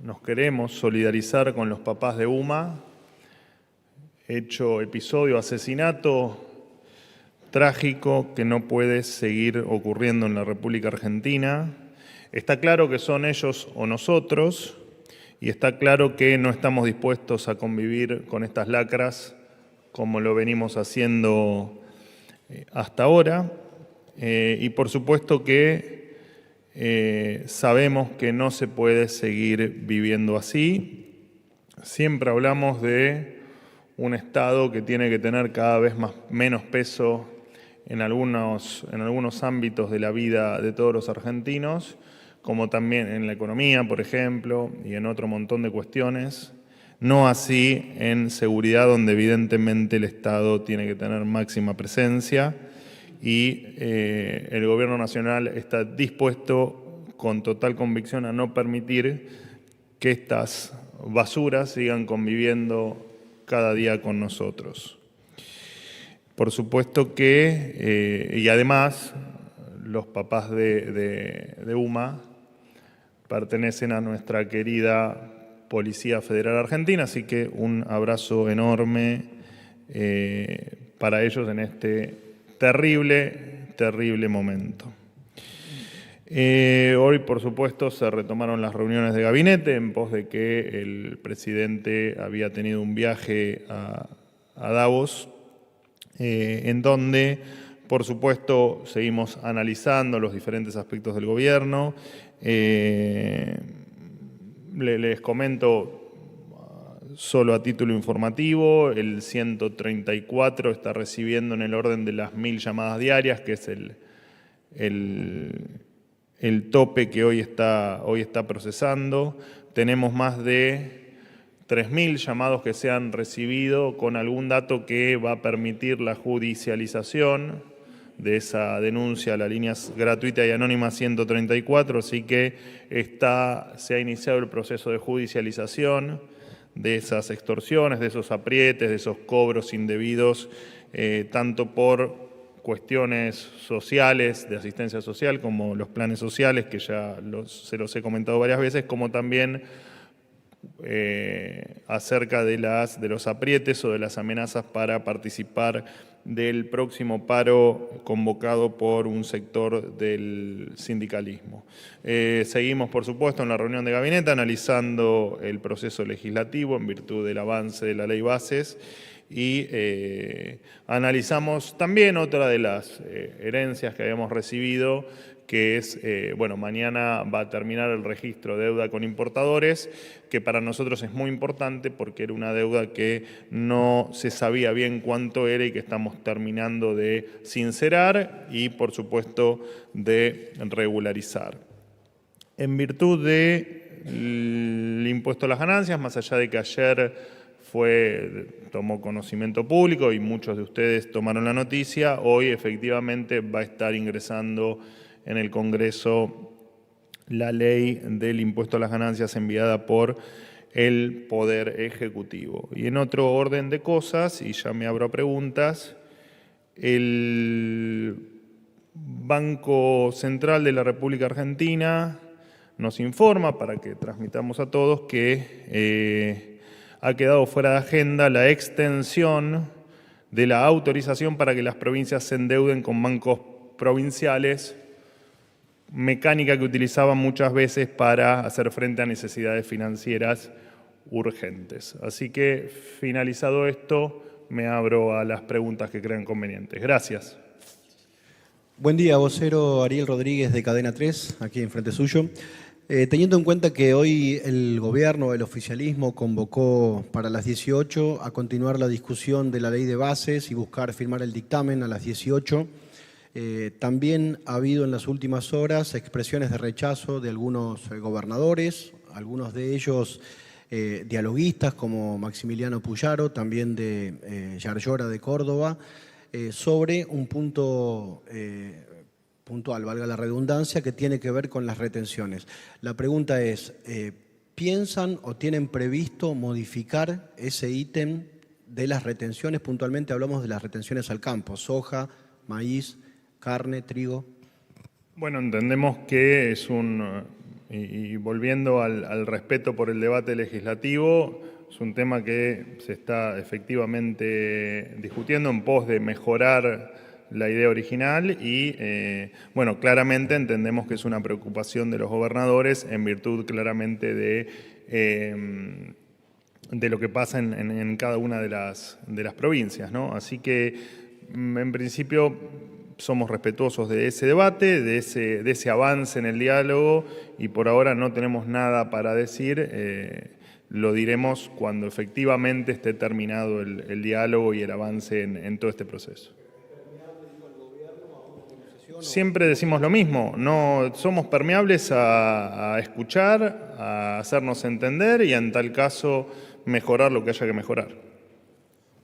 nos queremos solidarizar con los papás de UMA, episodio, asesinato trágico que no puede seguir ocurriendo en la República Argentina. Está claro que son ellos o nosotros, y está claro que no estamos dispuestos a convivir con estas lacras como lo venimos haciendo hasta ahora. Y por supuesto que sabemos que no se puede seguir viviendo así. Siempre hablamos de un Estado que tiene que tener cada vez menos peso en algunos ámbitos de la vida de todos los argentinos, como también en la economía, por ejemplo, y en otro montón de cuestiones. No así en seguridad, donde evidentemente el Estado tiene que tener máxima presencia, y el Gobierno Nacional está dispuesto con total convicción a no permitir que estas basuras sigan conviviendo cada día con nosotros. Por supuesto que, y además, los papás de UMA pertenecen a nuestra querida Policía Federal Argentina, así que un abrazo enorme para ellos en este terrible momento. Hoy, por supuesto, se retomaron las reuniones de gabinete en pos de que el presidente había tenido un viaje a Davos, en donde, por supuesto, seguimos analizando los diferentes aspectos del gobierno. Les comento solo a título informativo, el 134 está recibiendo en el orden de las 1000 llamadas diarias, que es el tope que hoy está procesando. Tenemos más de 3000 llamados que se han recibido, con algún dato que va a permitir la judicialización de esa denuncia a la línea gratuita y anónima 134, así que se ha iniciado el proceso de judicialización de esas extorsiones, de esos aprietes, de esos cobros indebidos, tanto por cuestiones sociales, de asistencia social, como los planes sociales, que ya se los he comentado varias veces, como también acerca de los aprietes o de las amenazas para participar del próximo paro convocado por un sector del sindicalismo. Seguimos, por supuesto, en la reunión de gabinete analizando el proceso legislativo en virtud del avance de la Ley Bases, y analizamos también otra de las herencias que habíamos recibido, que es, mañana va a terminar el registro de deuda con importadores, que para nosotros es muy importante porque era una deuda que no se sabía bien cuánto era y que estamos terminando de sincerar y, por supuesto, de regularizar. En virtud del impuesto a las ganancias, más allá de que ayer tomó conocimiento público y muchos de ustedes tomaron la noticia, hoy efectivamente va a estar ingresando en el Congreso la ley del impuesto a las ganancias enviada por el Poder Ejecutivo. Y en otro orden de cosas, y ya me abro a preguntas, el Banco Central de la República Argentina nos informa, para que transmitamos a todos, que ha quedado fuera de agenda la extensión de la autorización para que las provincias se endeuden con bancos provinciales, mecánica que utilizaban muchas veces para hacer frente a necesidades financieras urgentes. Así que, finalizado esto, me abro a las preguntas que crean convenientes. Gracias. Buen día, vocero Ariel Rodríguez de Cadena 3, aquí enfrente suyo. Teniendo en cuenta que hoy el gobierno, el oficialismo, convocó para las 18 a continuar la discusión de la ley de bases y buscar firmar el dictamen a las 18, también ha habido en las últimas horas expresiones de rechazo de algunos gobernadores, algunos de ellos dialoguistas como Maximiliano Puyaro, también de Yarlora de Córdoba, sobre un punto puntual, valga la redundancia, que tiene que ver con las retenciones. La pregunta es, ¿piensan o tienen previsto modificar ese ítem de las retenciones? Puntualmente hablamos de las retenciones al campo, soja, maíz, carne, trigo. Bueno, entendemos que y volviendo al respeto por el debate legislativo, es un tema que se está efectivamente discutiendo en pos de mejorar la idea original y, bueno, claramente entendemos que es una preocupación de los gobernadores en virtud claramente de lo que pasa en cada una de las provincias, ¿no? Así que, en principio, somos respetuosos de ese debate, de ese avance en el diálogo y por ahora no tenemos nada para decir. Lo diremos cuando efectivamente esté terminado el diálogo y el avance en todo este proceso. Siempre decimos lo mismo, no somos permeables a escuchar, a hacernos entender y en tal caso mejorar lo que haya que mejorar.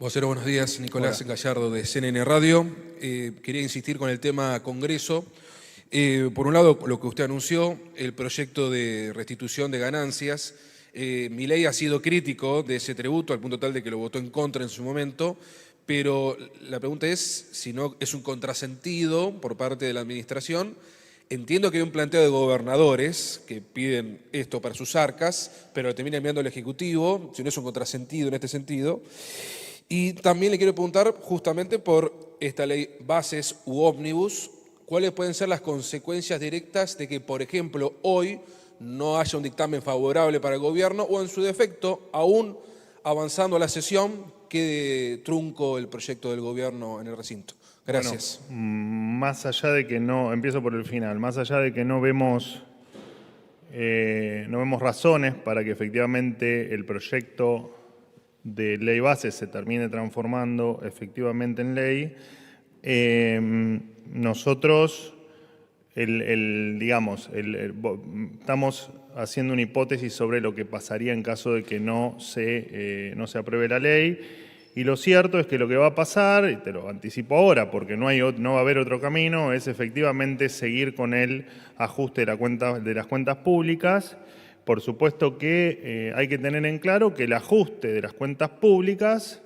Vocero, buenos días. Nicolás Gallardo de CNN Radio. Quería insistir con el tema Congreso. Por un lado, lo que usted anunció, el proyecto de restitución de ganancias. Milei ha sido crítico de ese tributo al punto tal de que lo votó en contra en su momento, pero la pregunta es si no es un contrasentido por parte de la administración. Entiendo que hay un planteo de gobernadores que piden esto para sus arcas, pero lo termina enviando el Ejecutivo, si no es un contrasentido en este sentido. Y también le quiero preguntar justamente por esta ley bases u ómnibus, ¿cuáles pueden ser las consecuencias directas de que, por ejemplo, hoy no haya un dictamen favorable para el gobierno o, en su defecto, aún avanzando a la sesión, quede trunco el proyecto del gobierno en el recinto? Gracias. Bueno, más allá de que no, empiezo por el final, más allá de que no vemos razones para que efectivamente el proyecto de ley base se termine transformando efectivamente en ley, nosotros estamos haciendo una hipótesis sobre lo que pasaría en caso de que no se apruebe la ley. Y lo cierto es que lo que va a pasar, y te lo anticipo ahora porque no va a haber otro camino, es efectivamente seguir con el ajuste de las cuentas públicas. Por supuesto que hay que tener en claro que el ajuste de las cuentas públicas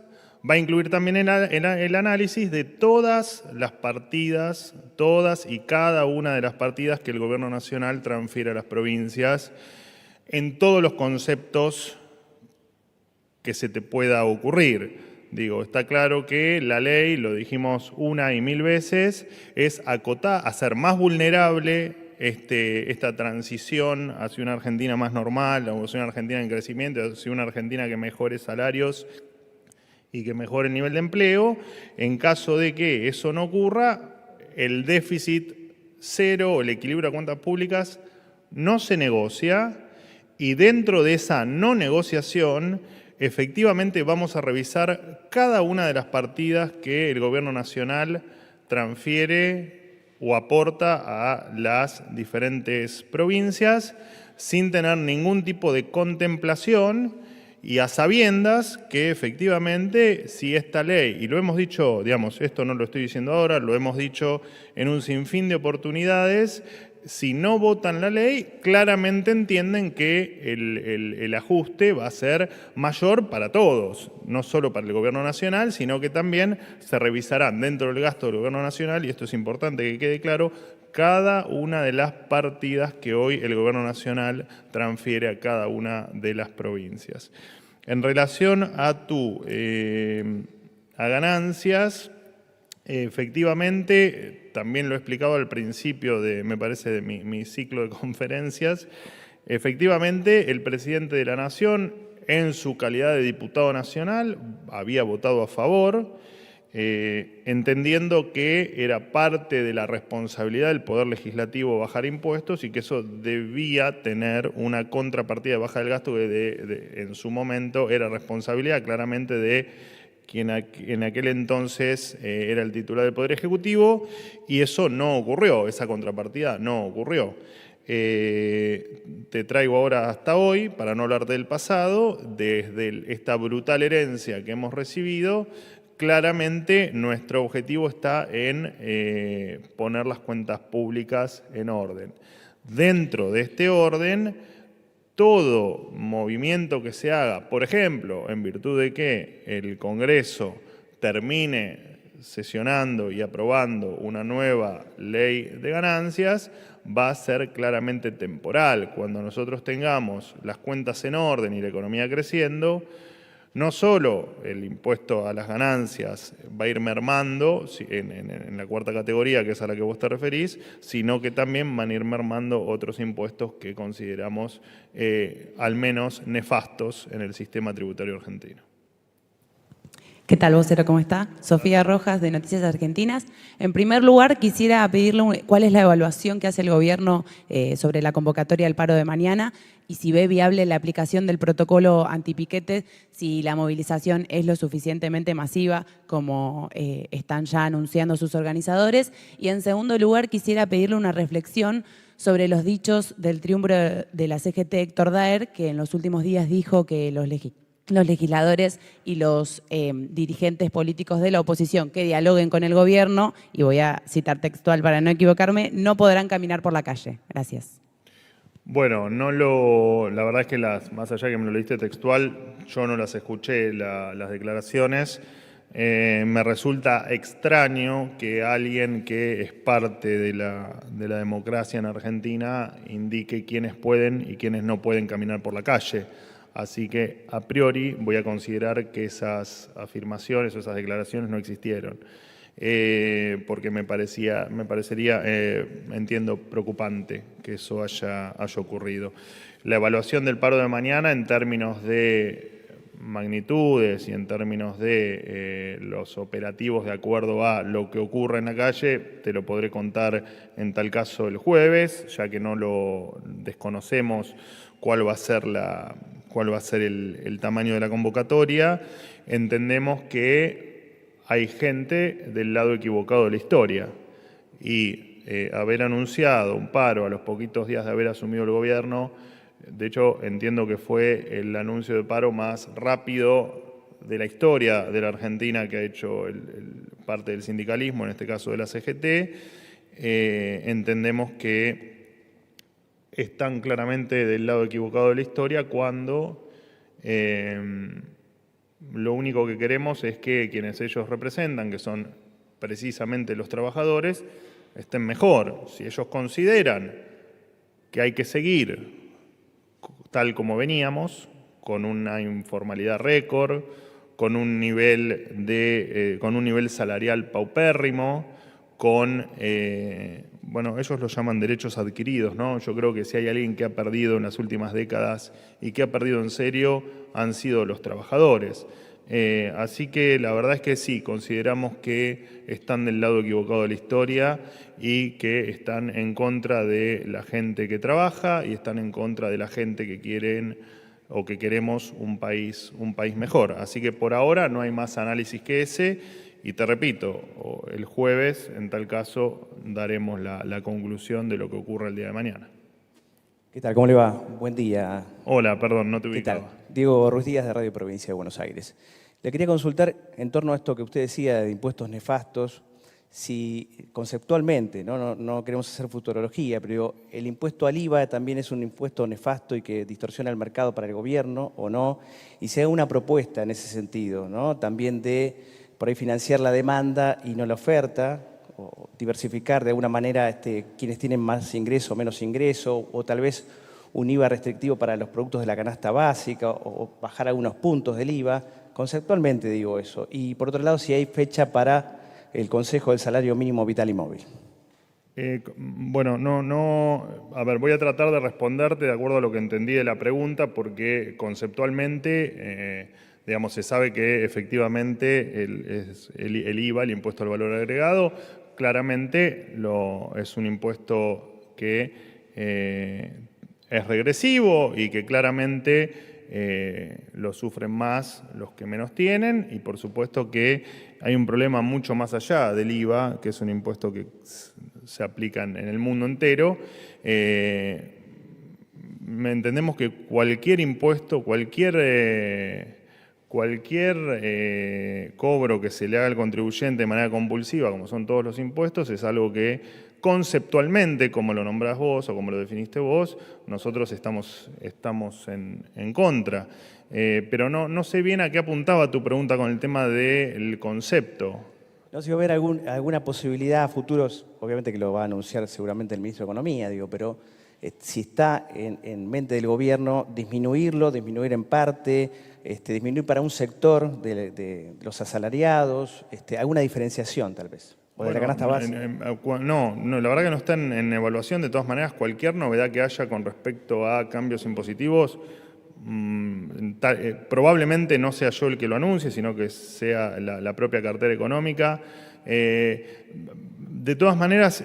va a incluir también el análisis de todas las partidas, todas y cada una de las partidas que el Gobierno Nacional transfiere a las provincias en todos los conceptos que se te pueda ocurrir. Digo, está claro que la ley, lo dijimos una y mil veces, es acotar, hacer más vulnerable esta transición hacia una Argentina más normal, hacia una Argentina en crecimiento, hacia una Argentina que mejore salarios y que mejore el nivel de empleo. En caso de que eso no ocurra, el déficit cero o el equilibrio de cuentas públicas no se negocia y dentro de esa no negociación efectivamente vamos a revisar cada una de las partidas que el Gobierno Nacional transfiere o aporta a las diferentes provincias sin tener ningún tipo de contemplación y a sabiendas que efectivamente si esta ley, y lo hemos dicho, digamos, esto no lo estoy diciendo ahora, lo hemos dicho en un sinfín de oportunidades, si no votan la ley, claramente entienden que el ajuste va a ser mayor para todos, no solo para el Gobierno Nacional, sino que también se revisarán dentro del gasto del Gobierno Nacional, y esto es importante que quede claro, cada una de las partidas que hoy el Gobierno Nacional transfiere a cada una de las provincias. En relación a ganancias, efectivamente, también lo he explicado al principio me parece, de mi ciclo de conferencias, efectivamente el presidente de la Nación, en su calidad de diputado nacional, había votado a favor, entendiendo que era parte de la responsabilidad del Poder Legislativo bajar impuestos y que eso debía tener una contrapartida de baja del gasto que en su momento era responsabilidad claramente de quien en aquel entonces era el titular del Poder Ejecutivo, y eso no ocurrió, esa contrapartida no ocurrió. Te traigo ahora hasta hoy, para no hablar del pasado, desde esta brutal herencia que hemos recibido, claramente nuestro objetivo está en poner las cuentas públicas en orden. Dentro de este orden, todo movimiento que se haga, por ejemplo, en virtud de que el Congreso termine sesionando y aprobando una nueva ley de ganancias va a ser claramente temporal. Cuando nosotros tengamos las cuentas en orden y la economía creciendo, no solo el impuesto a las ganancias va a ir mermando en la cuarta categoría, que es a la que vos te referís, sino que también van a ir mermando otros impuestos que consideramos al menos nefastos en el sistema tributario argentino. ¿Qué tal, vocero? ¿Cómo está? Sofía Rojas, de Noticias Argentinas. En primer lugar, quisiera pedirle cuál es la evaluación que hace el gobierno sobre la convocatoria del paro de mañana y si ve viable la aplicación del protocolo antipiquete, si la movilización es lo suficientemente masiva como están ya anunciando sus organizadores. Y en segundo lugar, quisiera pedirle una reflexión sobre los dichos del triunviro de la CGT, Héctor Daer, que en los últimos días dijo que los legisladores y los dirigentes políticos de la oposición que dialoguen con el gobierno, y voy a citar textual para no equivocarme, no podrán caminar por la calle. Gracias. Bueno, la verdad es que más allá de que me lo leíste textual, yo no las escuché las declaraciones. Me resulta extraño que alguien que es parte de la democracia en Argentina indique quiénes pueden y quiénes no pueden caminar por la calle. Así que, a priori, voy a considerar que esas afirmaciones o esas declaraciones no existieron. Porque me parecería, entiendo, preocupante que eso haya ocurrido. La evaluación del paro de mañana en términos de magnitudes y en términos de los operativos de acuerdo a lo que ocurre en la calle, te lo podré contar en tal caso el jueves, ya que no lo desconocemos cuál va a ser el tamaño de la convocatoria. Entendemos que hay gente del lado equivocado de la historia y haber anunciado un paro a los poquitos días de haber asumido el gobierno, de hecho entiendo que fue el anuncio de paro más rápido de la historia de la Argentina que ha hecho parte del sindicalismo, en este caso de la CGT. Entendemos que están claramente del lado equivocado de la historia cuando lo único que queremos es que quienes ellos representan, que son precisamente los trabajadores, estén mejor. Si ellos consideran que hay que seguir tal como veníamos, con una informalidad récord, con un nivel salarial paupérrimo, bueno, ellos lo llaman derechos adquiridos, ¿no? Yo creo que si hay alguien que ha perdido en las últimas décadas y que ha perdido en serio, han sido los trabajadores. Así que la verdad es que sí, consideramos que están del lado equivocado de la historia y que están en contra de la gente que trabaja y están en contra de la gente que quieren o que queremos un país mejor. Así que por ahora no hay más análisis que ese. Y te repito, el jueves, en tal caso, daremos la conclusión de lo que ocurre el día de mañana. ¿Qué tal? ¿Cómo le va? Buen día. Hola, perdón, no te ubicaba. ¿Qué tal? Diego Ruiz Díaz, de Radio Provincia de Buenos Aires. Le quería consultar en torno a esto que usted decía de impuestos nefastos, si conceptualmente, no queremos hacer futurología, pero el impuesto al IVA también es un impuesto nefasto y que distorsiona el mercado para el gobierno o no, y se haga una propuesta en ese sentido, ¿no? También de por ahí financiar la demanda y no la oferta, o diversificar de alguna manera quienes tienen más ingreso o menos ingreso, o tal vez un IVA restrictivo para los productos de la canasta básica, o bajar algunos puntos del IVA. Conceptualmente digo eso. Y por otro lado, si hay fecha para el Consejo del Salario Mínimo Vital y Móvil. Bueno, a ver, voy a tratar de responderte de acuerdo a lo que entendí de la pregunta, porque conceptualmente, digamos, se sabe que efectivamente el IVA, el impuesto al valor agregado, claramente es un impuesto que es regresivo y que claramente lo sufren más los que menos tienen, y por supuesto que hay un problema mucho más allá del IVA, que es un impuesto que se aplica en el mundo entero. Entendemos que cualquier impuesto, cualquier cobro que se le haga al contribuyente de manera compulsiva, como son todos los impuestos, es algo que conceptualmente, como lo nombrás vos o como lo definiste vos, nosotros estamos en contra. Pero no sé bien a qué apuntaba tu pregunta con el tema del concepto. No sé si va a haber alguna posibilidad a futuros, obviamente que lo va a anunciar seguramente el ministro de Economía, digo, pero si está en mente del gobierno disminuirlo, disminuir en parte, disminuir para un sector de los asalariados, alguna diferenciación tal vez. O de la canasta básica. No, la verdad que no está en evaluación. De todas maneras, cualquier novedad que haya con respecto a cambios impositivos, probablemente no sea yo el que lo anuncie, sino que sea la propia cartera económica. De todas maneras,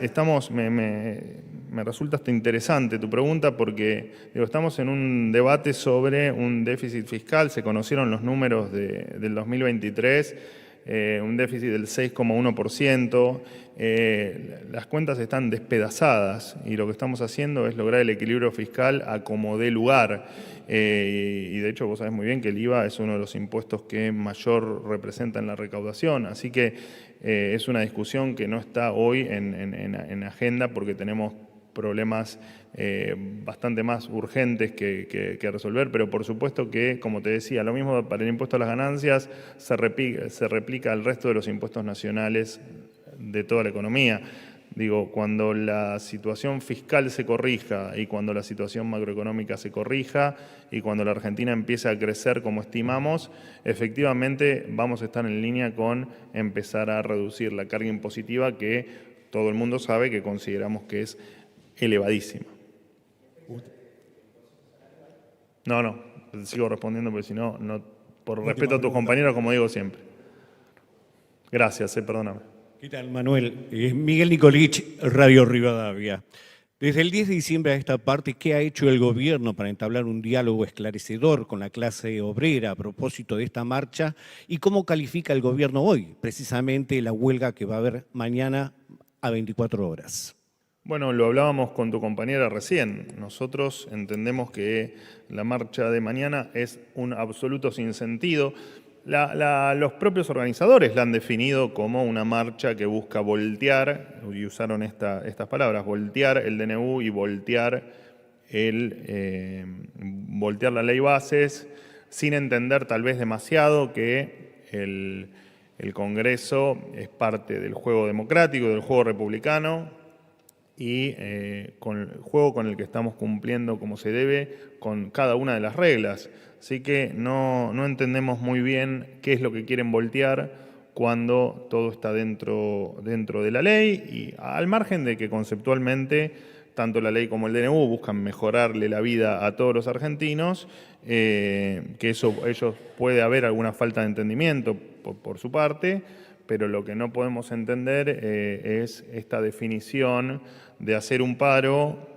me resulta hasta interesante tu pregunta porque estamos en un debate sobre un déficit fiscal. Se conocieron los números del 2023. Un déficit del 6,1%, las cuentas están despedazadas y lo que estamos haciendo es lograr el equilibrio fiscal a como dé lugar. Y de hecho vos sabés muy bien que el IVA es uno de los impuestos que mayor representa en la recaudación, así que es una discusión que no está hoy en agenda porque tenemos problemas bastante más urgentes que resolver, pero por supuesto que, como te decía, lo mismo para el impuesto a las ganancias se replica al resto de los impuestos nacionales de toda la economía. Digo, cuando la situación fiscal se corrija y cuando la situación macroeconómica se corrija y cuando la Argentina empiece a crecer como estimamos, efectivamente vamos a estar en línea con empezar a reducir la carga impositiva que todo el mundo sabe que consideramos que es elevadísima. No, sigo respondiendo porque si no, por respeto a tus compañeros, como digo siempre. Gracias, perdóname. ¿Qué tal, Manuel? Miguel Nicolich, Radio Rivadavia. Desde el 10 de diciembre a esta parte, ¿qué ha hecho el gobierno para entablar un diálogo esclarecedor con la clase obrera a propósito de esta marcha? ¿Y cómo califica el gobierno hoy, precisamente la huelga que va a haber mañana a 24 horas? Bueno, lo hablábamos con tu compañera recién. Nosotros entendemos que la marcha de mañana es un absoluto sinsentido. Los propios organizadores la han definido como una marcha que busca voltear, y usaron estas palabras, voltear el DNU y voltear la ley bases, sin entender tal vez demasiado que el Congreso es parte del juego democrático, del juego republicano, y con el juego con el que estamos cumpliendo como se debe con cada una de las reglas. Así que no entendemos muy bien qué es lo que quieren voltear cuando todo está dentro de la ley y al margen de que conceptualmente tanto la ley como el DNU buscan mejorarle la vida a todos los argentinos, que ellos puede haber alguna falta de entendimiento por su parte, pero lo que no podemos entender es esta definición de hacer un paro.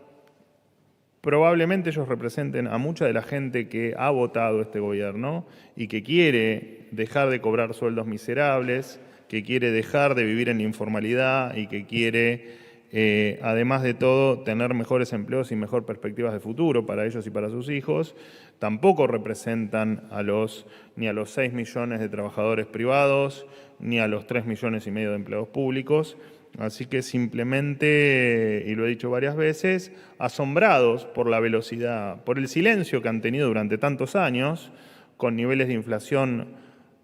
Probablemente ellos representen a mucha de la gente que ha votado este gobierno y que quiere dejar de cobrar sueldos miserables, que quiere dejar de vivir en la informalidad y que quiere, además de todo, tener mejores empleos y mejor perspectivas de futuro para ellos y para sus hijos. Tampoco representan ni a los 6 millones de trabajadores privados, ni a los 3,5 millones de empleados públicos. Así que simplemente, y lo he dicho varias veces, asombrados por la velocidad, por el silencio que han tenido durante tantos años, con niveles de inflación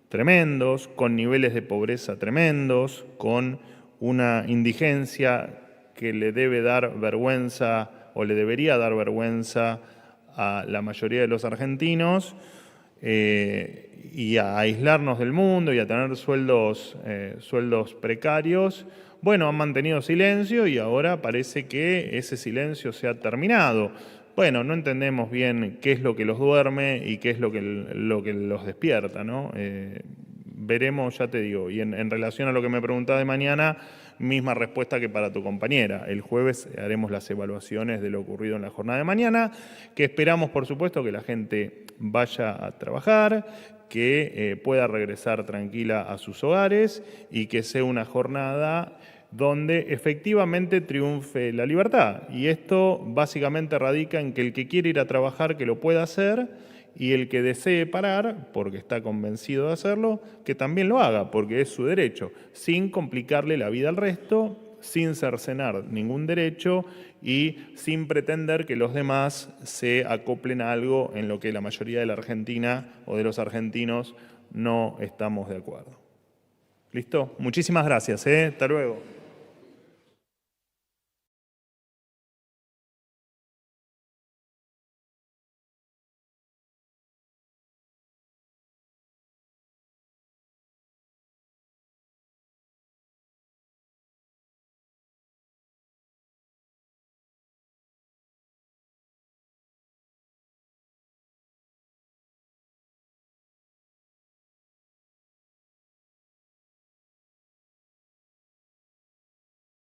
tremendos, con niveles de pobreza tremendos, con una indigencia que le debe dar vergüenza o le debería dar vergüenza a la mayoría de los argentinos, y a aislarnos del mundo y a tener sueldos precarios. Bueno, han mantenido silencio y ahora parece que ese silencio se ha terminado. Bueno, no entendemos bien qué es lo que los duerme y qué es lo que los despierta, ¿no? Veremos, ya te digo, y en relación a lo que me preguntaba de mañana, misma respuesta que para tu compañera. El jueves haremos las evaluaciones de lo ocurrido en la jornada de mañana, que esperamos, por supuesto, que la gente vaya a trabajar, que pueda regresar tranquila a sus hogares y que sea una jornada donde efectivamente triunfe la libertad. Y esto básicamente radica en que el que quiere ir a trabajar que lo pueda hacer y el que desee parar, porque está convencido de hacerlo, que también lo haga, porque es su derecho, sin complicarle la vida al resto, sin cercenar ningún derecho y sin pretender que los demás se acoplen a algo en lo que la mayoría de la Argentina o de los argentinos no estamos de acuerdo. ¿Listo? Muchísimas gracias. Hasta luego.